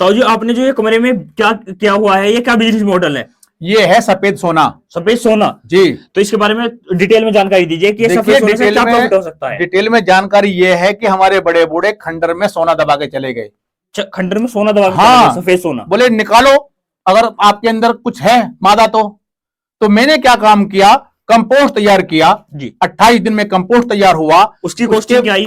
तो जी आपने जो ये कमरे में क्या क्या हुआ है, ये क्या बिजनेस मॉडल है? ये है सफेद सोना। सफेद सोना जी। तो इसके बारे में डिटेल में जानकारी दीजिए कि ये सफेद सोने से क्या प्रॉफिट हो सकता है। डिटेल में जानकारी ये है कि हमारे बड़े बूढ़े खंडर में सोना दबा के चले गए। खंडर में सोना दबा के हाँ, चले गए, सफेद सोना। बोले निकालो अगर आपके अंदर कुछ है मादा तो मैंने क्या काम किया, कंपोस्ट तैयार किया जी। 28 दिन में कंपोस्ट तैयार हुआ। उसकी कॉस्टिंग क्या आई?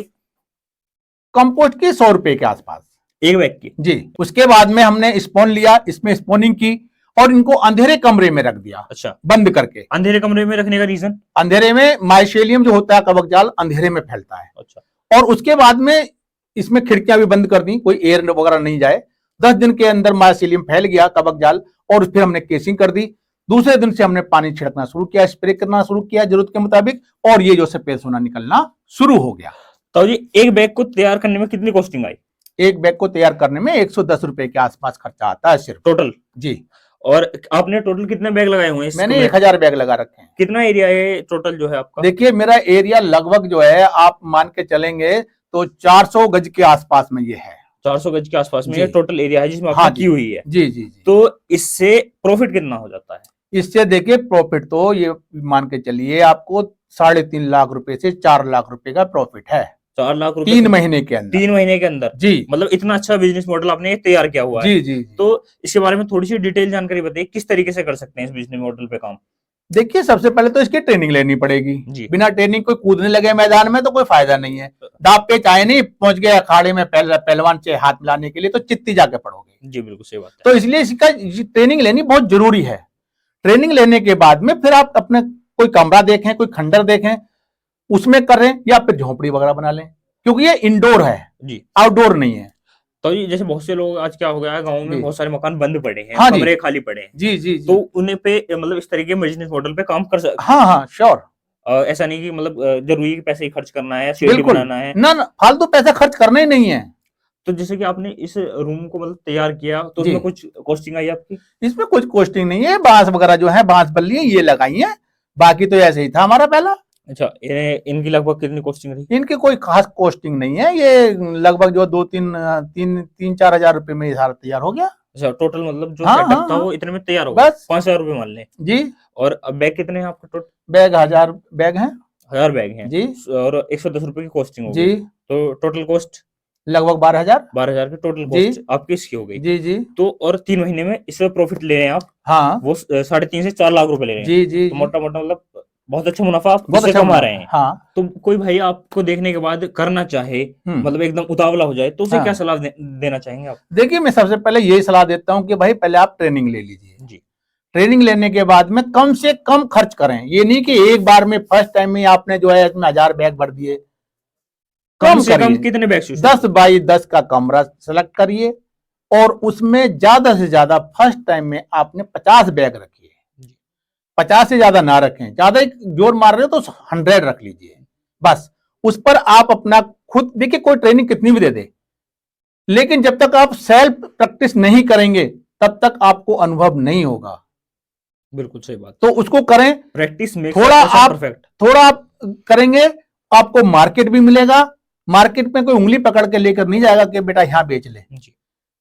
कंपोस्ट की 100 रुपए के आसपास एक बैग की जी। उसके बाद में हमने स्पोन लिया, इसमें स्पोनिंग की और इनको अंधेरे कमरे में रख दिया। अच्छा, बंद करके। अंधेरे कमरे में रखने का रीजन? अंधेरे में माइसेलियम जो होता है कवक जाल अंधेरे में फैलता है। अच्छा। और उसके बाद में इसमें खिड़कियां भी बंद कर दी, कोई एयर वगैरह नहीं जाए। 10 दिन के अंदर माइसेलियम फैल गया कवक जाल और फिर हमने केसिंग कर दी। दूसरे दिन से हमने पानी छिड़कना शुरू किया, स्प्रे करना शुरू किया जरूरत के मुताबिक, और ये जो सफेद सोना निकलना शुरू हो गया। तो जी एक बैग को तैयार करने में कितनी कॉस्टिंग आई? एक बैग को तैयार करने में 110 रुपए के आसपास खर्चा आता है सिर्फ टोटल जी। और आपने टोटल कितने बैग लगाए हुए हैं? मैंने 1000 बैग लगा रखे हैं। कितना एरिया है टोटल जो है आपका? देखिए मेरा एरिया लगभग जो है आप मान के चलेंगे तो 400 गज के आसपास में ये है। 400 गज के आसपास में ये टोटल एरिया है जिसमें हाँ आपने की हुई है। जी जी जी। तो इससे प्रॉफिट कितना हो जाता है? इससे देखिए प्रॉफिट तो ये मान के चलिए आपको 3.5 लाख रुपए से 4 लाख रुपए का प्रॉफिट है। 4 लाख रुपए 3 महीने के अंदर। 3 महीने के अंदर जी। मतलब इतना अच्छा बिजनेस मॉडल आपने तैयार किया हुआ है जी जी। तो इसके बारे में थोड़ी सी डिटेल जानकारी बताइए, किस तरीके से कर सकते हैं इस बिजनेस मॉडल पे काम? देखिए सबसे पहले तो इसकी ट्रेनिंग लेनी पड़ेगी जी। बिना ट्रेनिंग कोई कूदने लगे मैदान में तो कोई फायदा नहीं है। दाप पे चाहे नहीं पहुंच गए अखाड़े में पहलवान से हाथ मिलाने के लिए तो चित्ती जाके पड़ोगे जी। बिल्कुल सही बात है। तो इसलिए इसका ट्रेनिंग लेनी बहुत जरूरी है। ट्रेनिंग लेने के बाद में फिर आप अपने कोई कमरा देखें, कोई खंडर देखें, उसमें करें या फिर झोपड़ी वगैरह बना लें, क्योंकि ये इंडोर है जी, आउटडोर नहीं है। तो ये जैसे बहुत से लोग आज क्या हो गया है गांव में बहुत सारे मकान बंद पड़े हैं, हाँ कमरे खाली पड़े हैं जी जी। तो उन्हें पे मतलब इस तरीके के बिजनेस मॉडल पे काम कर सकते। हाँ हाँ श्योर। ऐसा नहीं कि मतलब जरूरी पैसे ही खर्च करना है, सीढ़ी बनाना है ना फालतू पैसा खर्च करना ही नहीं है। तो जैसे कि आपने इस रूम को मतलब तैयार किया तो उसमें कुछ कॉस्टिंग आई आपकी? इसमें कुछ कॉस्टिंग नहीं है, बांस वगैरह जो है बांस बल्ली ये लगाई है, बाकी तो ऐसे ही था हमारा पहला। अच्छा, इनकी लगभग कितनी कॉस्टिंग रही? इनकी कोई खास कॉस्टिंग नहीं है, ये लगभग जो 2-3-4 हजार रुपए में सारा तैयार हो गया। अच्छा, टोटल मतलब जो सेटअप था वो इतने में तैयार हो गया, बस 5000 रुपए मान लें जी। और बैग कितने हैं आपके टोटल? बैग 1000 बैग हैं। 1000 बैग हैं जी। और 110 रुपए की कॉस्टिंग होगी जी। तो टोटल कॉस्ट लगभग 12,000 की टोटल कॉस्ट आपकी इसकी हो गई जी जी। तो और 3 महीने में इससे प्रॉफिट ले रहे हैं आप। हाँ वो 3.5 से 4 लाख रुपए ले रहे हैं जी जी। तो मोटा मोटा मतलब बहुत अच्छा मुनाफा आप इससे कमा रहे हैं। हाँ। तो कोई भाई आपको देखने के बाद करना चाहे मतलब एकदम उतावला हो जाए तो उसे क्या सलाह देना चाहेंगे आप? देखिए मैं सबसे पहले यही सलाह देता हूँ कि भाई पहले आप ट्रेनिंग ले लीजिए जी। ट्रेनिंग लेने के बाद में कम से कम खर्च करें, ये नहीं कि एक बार में फर्स्ट टाइम में आपने जो है इसमें 1000 बैग भर दिए। कम से कम कितने बैग? 10 बाई 10 का कमरा सेलेक्ट करिए और उसमें ज्यादा से ज्यादा फर्स्ट टाइम में आपने 50 बैग रखिए। 50 से ज्यादा ना रखें, ज्यादा जोर मार रहे हो तो 100 रख लीजिए बस। उस पर आप अपना खुद देखिए, कोई ट्रेनिंग कितनी भी दे दे लेकिन जब तक आप सेल्फ प्रैक्टिस नहीं करेंगे तब तक आपको अनुभव नहीं होगा। बिल्कुल सही बात। तो उसको करें, प्रैक्टिस में थोड़ा आप करेंगे आपको मार्केट भी मिलेगा। मार्केट में कोई उंगली पकड़ के लेकर नहीं जाएगा कि बेटा यहां बेच ले।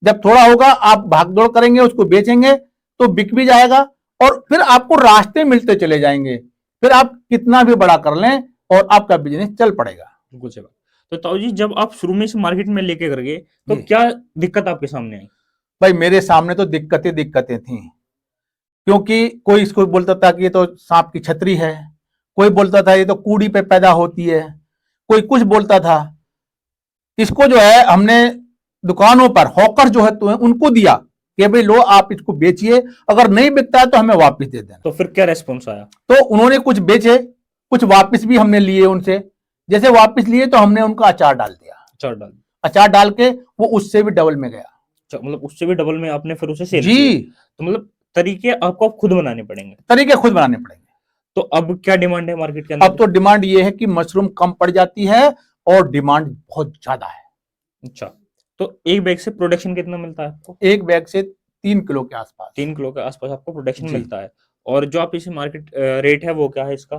जब थोड़ा होगा आप भागदौड़ करेंगे, उसको बेचेंगे तो बिक भी जाएगा और फिर आपको रास्ते मिलते चले जाएंगे। फिर आप कितना भी बड़ा कर लें और आपका बिजनेस चल पड़ेगा। बिल्कुल सही बात। तो ताऊ जी जब आप शुरू में से मार्केट में लेके कर गए तो क्या दिक्कत आपके सामने आई? भाई मेरे सामने तो दिक्कतें थी, क्योंकि कोई इसको बोलता था कि ये तो सांप की छतरी है, कोई बोलता था ये तो कूड़ी पे पैदा होती है, कोई कुछ बोलता था। इसको जो है हमने दुकानों पर हॉकर जो है तो उनको दिया कि भाई लो आप इसको बेचिए, अगर नहीं बिकता है तो हमें वापस दे देना। तो फिर क्या रेस्पॉन्स आया? तो उन्होंने कुछ बेचे, कुछ वापस भी हमने लिए उनसे। जैसे वापस लिए तो हमने उनका अचार डाल दिया। अचार डाल के वो उससे भी डबल में गया। मतलब उससे भी डबल में आपने फिर उसे सेल किया। तो मतलब तरीके आपको खुद बनाने पड़ेंगे। तो अब क्या डिमांड है मार्केट के अंदर? अब तो डिमांड ये है कि मशरूम कम पड़ जाती है और डिमांड बहुत ज्यादा है। अच्छा, तो एक बैग से प्रोडक्शन कितना मिलता है आपको? एक बैग से 3 किलो के आसपास। 3 किलो के आसपास आपको प्रोडक्शन मिलता है। और जो आप इसे मार्केट रेट है वो क्या है इसका?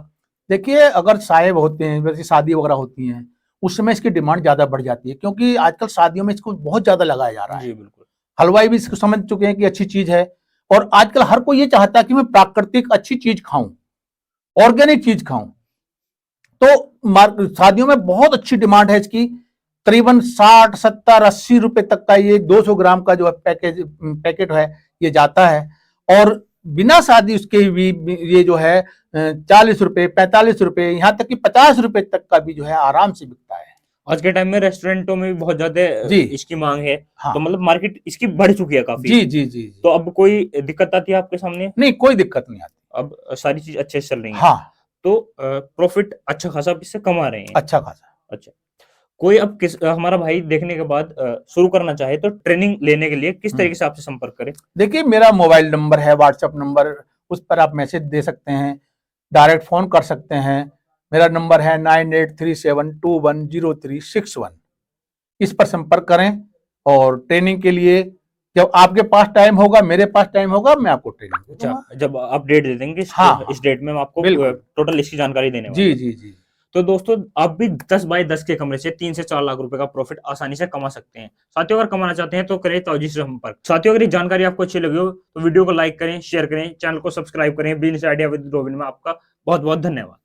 देखिए अगर साहेब होते हैं, वैसे शादी वगैरह होती हैं, उस समय इसकी डिमांड ज्यादा बढ़ जाती है, क्योंकि आजकल शादियों में इसको बहुत ज्यादा लगाया जा रहा है। जी बिल्कुल। हलवाई भी इसको समझ चुके हैं कि अच्छी चीज है। और आजकल हर कोई ये चाहता है कि मैं प्राकृतिक अच्छी चीज खाऊं, ऑर्गेनिक चीज खाऊं। तो शादियों में बहुत अच्छी डिमांड है इसकी। करीबन 60, 70, 80 रुपए तक का ये 200 ग्राम का जो है पैकेट है ये जाता है। और बिना शादी उसके भी ये जो है 40 रुपए, 45 रुपए, यहाँ तक कि 50 रुपए तक का भी जो है आराम से बिकता है। आज के टाइम में रेस्टोरेंटों में भी बहुत ज्यादा इसकी मांग है। हाँ। तो मतलब मार्केट इसकी बढ़ चुकी है काफी। जी जी जी। तो अब कोई दिक्कत आती है आपके सामने? नहीं, कोई दिक्कत नहीं आती। अब सारी चीज अच्छे से चल रही है। हाँ। तो प्रॉफिट अच्छा खासा इससे कमा रहे हैं। अच्छा खासा। अच्छा, कोई अब हमारा भाई देखने के बाद शुरू करना चाहे तो ट्रेनिंग लेने के लिए किस तरीके से आपसे संपर्क करे? देखिए, मेरा मोबाइल नंबर है, व्हाट्सएप नंबर, उस पर आप मैसेज दे सकते हैं, डायरेक्ट फोन कर सकते हैं। मेरा नंबर है 9837210361। इस पर संपर्क करें और ट्रेनिंग के लिए जब आपके पास टाइम होगा, मेरे पास टाइम होगा, मैं आपको ट्रेनिंग अच्छा, जब आप डेट दे देंगे हाँ, इस डेट में हम आपको टोटल इसकी जानकारी देने वाले हैं। जी जी जी। तो दोस्तों, आप भी 10 बाय 10 के कमरे से 3 से 4 लाख रुपए का प्रॉफिट आसानी से कमा सकते हैं। साथियों, अगर कमाना चाहते हैं तो करें ताऊजी से संपर्क। साथियों, अगर ये जानकारी आपको अच्छी लगी हो तो वीडियो को लाइक करें, शेयर करें, चैनल को सब्सक्राइब करें। बिजनेस आइडिया विद रोबिन में आपका बहुत बहुत धन्यवाद।